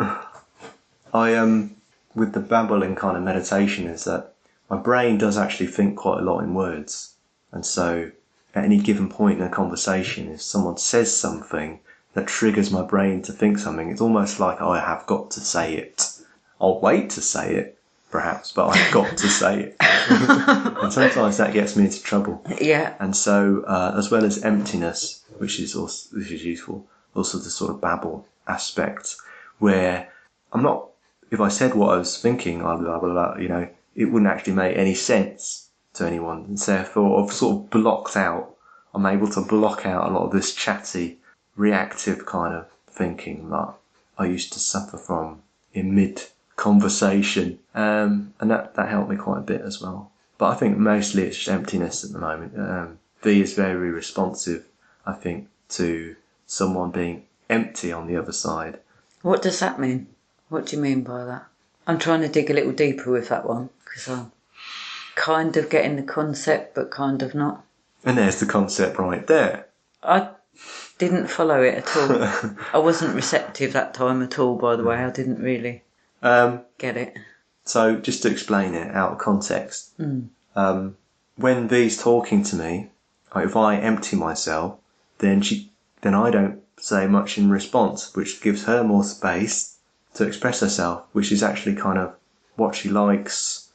With the babbling kind of meditation is that my brain does actually think quite a lot in words. And so at any given point in a conversation, if someone says something that triggers my brain to think something, it's almost like I have got to say it. I'll wait to say it, perhaps, but I've got to say it. And sometimes that gets me into trouble. Yeah. And so, as well as emptiness, which is useful, also the sort of babble aspect, where I'm not, if I said what I was thinking, blah, blah, blah, you know, it wouldn't actually make any sense to anyone. And so therefore, I've sort of I'm able to block out a lot of this chatty, reactive kind of thinking that I used to suffer from in mid-conversation. And that helped me quite a bit as well. But I think mostly it's just emptiness at the moment. V is very responsive, I think, to someone being empty on the other side. What does that mean? What do you mean by that? I'm trying to dig a little deeper with that one, because I'm kind of getting the concept, but kind of not. And there's the concept right there. I didn't follow it at all. I wasn't receptive that time at all, by the way. I didn't really get it. So just to explain it out of context, when V's talking to me, if I empty myself, then I don't say much in response, which gives her more space to express herself, which is actually kind of what she likes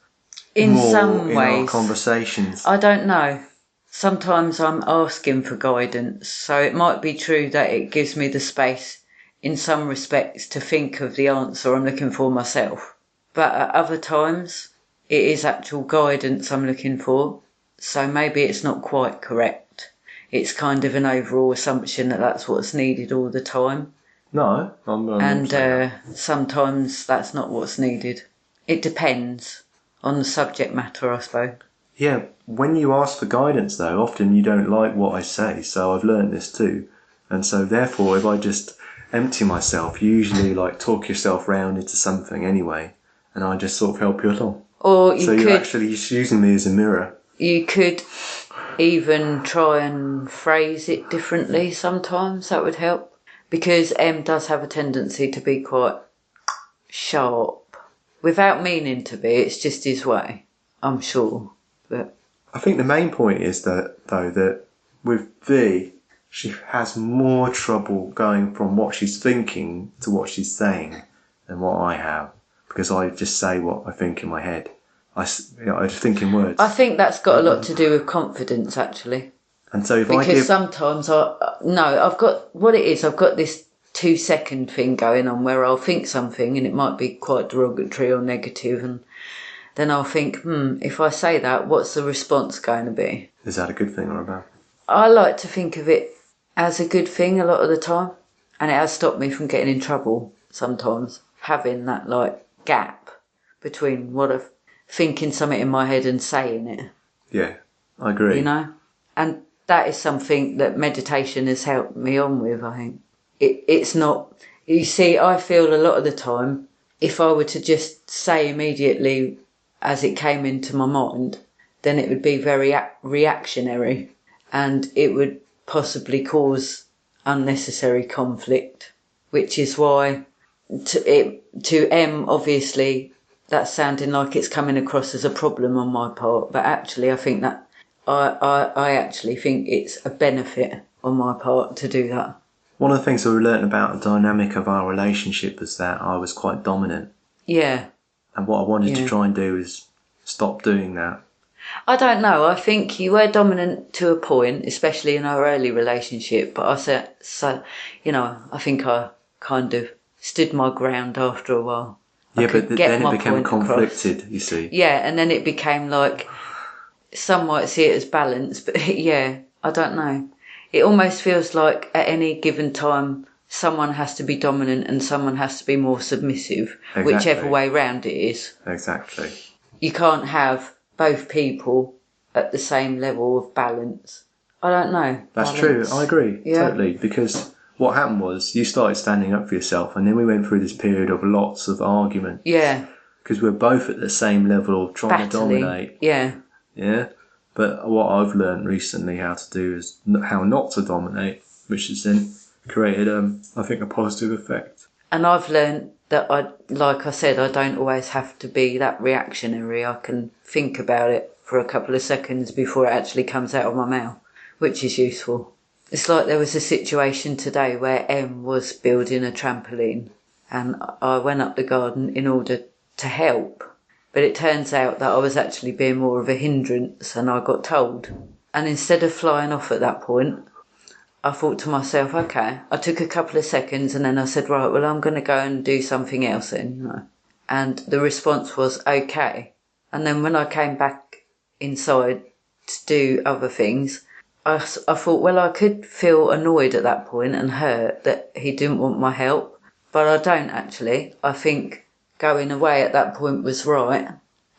in more some in ways. our conversations. I don't know. Sometimes I'm asking for guidance, so it might be true that it gives me the space in some respects to think of the answer I'm looking for myself. But at other times, it is actual guidance I'm looking for, so maybe it's not quite correct. It's kind of an overall assumption that that's what's needed all the time. No, I'm and sometimes that's not what's needed. It depends on the subject matter, I suppose. Yeah, when you ask for guidance, though, often you don't like what I say, so I've learned this too. And so, therefore, if I just empty myself, you usually talk yourself round into something anyway, and I just sort of help you along. Or So you're actually just using me as a mirror. You could even try and phrase it differently sometimes, that would help. Because M does have a tendency to be quite sharp. Without meaning to be, it's just his way, I'm sure. But I think the main point is that with V, she has more trouble going from what she's thinking to what she's saying than what I have, because I just say what I think in my head. I just think in words. I think that's got a lot to do with confidence, actually. And so because sometimes I've got this 2-second thing going on where I'll think something and it might be quite derogatory or negative, and then I'll think, if I say that, what's the response going to be? Is that a good thing or a bad? I like to think of it as a good thing a lot of the time, and it has stopped me from getting in trouble sometimes, having that gap between what I'm thinking something in my head and saying it. Yeah, I agree. And that is something that meditation has helped me on with, I think. It's not... You see, I feel a lot of the time, if I were to just say immediately as it came into my mind, then it would be very reactionary, and it would possibly cause unnecessary conflict, which is why to M, obviously, that's sounding like it's coming across as a problem on my part, but actually I think that I actually think it's a benefit on my part to do that. One of the things that we learned about the dynamic of our relationship was that I was quite dominant. Yeah. And what I wanted to try and do is stop doing that. I don't know. I think you were dominant to a point, especially in our early relationship. But I think I kind of stood my ground after a while. Yeah, but then it became conflicted, across. You see. Yeah, and then it became some might see it as balance, but yeah, I don't know. It almost feels like at any given time, someone has to be dominant and someone has to be more submissive, exactly. Whichever way round it is. Exactly. You can't have both people at the same level of balance. I don't know. That's true. I agree. Yeah. Totally. Because what happened was you started standing up for yourself, and then we went through this period of lots of argument. Yeah. Because we're both at the same level of trying to dominate. Yeah. Yeah. But what I've learned recently how to do is how not to dominate, which has then created, I think, a positive effect. And I've learned that like I said, I don't always have to be that reactionary. I can think about it for a couple of seconds before it actually comes out of my mouth, which is useful. It's like there was a situation today where M was building a trampoline, and I went up the garden in order to help. But it turns out that I was actually being more of a hindrance, and I got told. And instead of flying off at that point, I thought to myself, okay, I took a couple of seconds and then I said, right, well, I'm going to go and do something else then. And the response was, okay. And then when I came back inside to do other things, I thought, well, I could feel annoyed at that point and hurt that he didn't want my help. But I don't actually. I think going away at that point was right,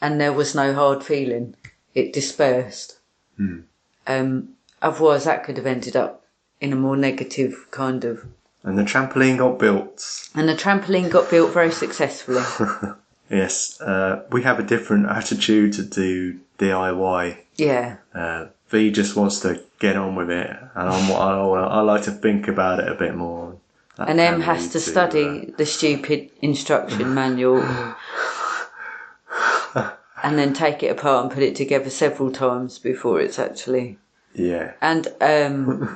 and there was no hard feeling. It dispersed. Otherwise, that could have ended up in a more negative kind of... And the trampoline got built. And the trampoline got built very successfully. Yes, we have a different attitude to do DIY. Yeah. V just wants to get on with it, and I like to think about it a bit more. And M has to study the stupid instruction manual and then take it apart and put it together several times before it's actually... Yeah. And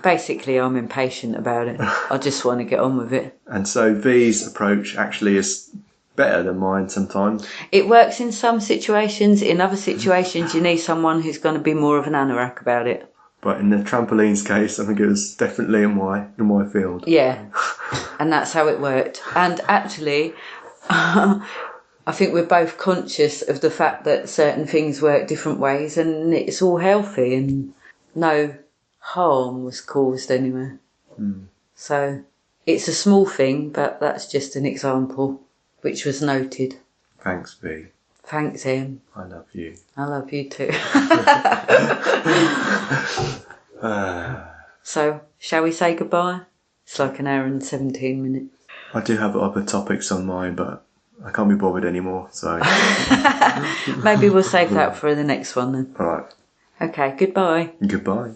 basically I'm impatient about it. I just want to get on with it. And so V's approach actually is better than mine sometimes. It works in some situations. In other situations you need someone who's going to be more of an anorak about it. But in the trampoline's case, I think it was definitely in my field. Yeah, and that's how it worked. And actually, I think we're both conscious of the fact that certain things work different ways, and it's all healthy, and no harm was caused anywhere. So it's a small thing, but that's just an example, which was noted. Thanks, V. Thanks, Ian. I love you. I love you too. So, shall we say goodbye? It's like an hour and 17 minutes. I do have other topics on mine, but I can't be bothered anymore, so... Maybe we'll save that for the next one then. Alright. Okay, goodbye. Goodbye.